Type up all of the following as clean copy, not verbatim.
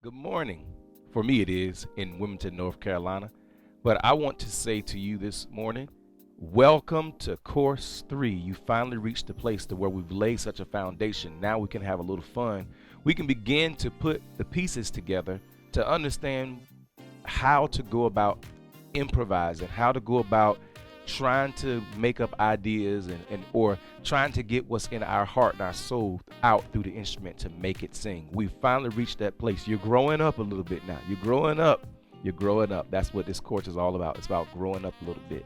Good morning. For me, it is in Wilmington, North Carolina. But I want to say to you this morning, welcome to Course 3. You finally reached the place to where we've laid such a foundation. Now we can have a little fun. We can begin to put the pieces together to understand how to go about improvising, how to go about trying to make up ideas and or trying to get what's in our heart and our soul out through the instrument to make it sing. We finally reached that place. You're growing up a little bit now. You're growing up. You're growing up. That's what this course is all about. It's about growing up a little bit.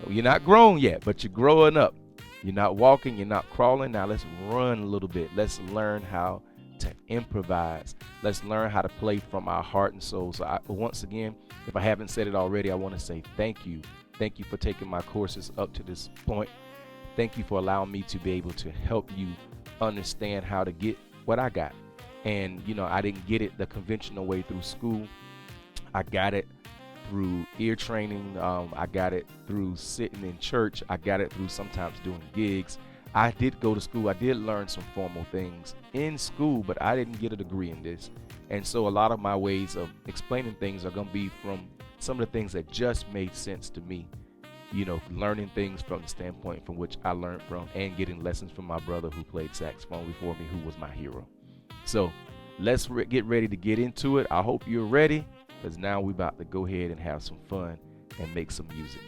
You're not grown yet, but you're growing up. You're not walking, you're not crawling. Now let's run a little bit. Let's learn how to improvise. Let's learn how to play from our heart and soul. So once again, if I haven't said it already, I want to say thank you. Thank you for taking my courses up to this point. Thank you for allowing me to be able to help you understand how to get what I got. And, I didn't get it the conventional way through school. I got it through ear training. I got it through sitting in church. I got it through sometimes doing gigs. I did go to school. I did learn some formal things in school, but I didn't get a degree in this. And so a lot of my ways of explaining things are going to be from some of the things that just made sense to me, learning things from the standpoint from which I learned from and getting lessons from my brother who played saxophone before me, who was my hero. So let's get ready to get into it. I hope you're ready, because now we're about to go ahead and have some fun and make some music.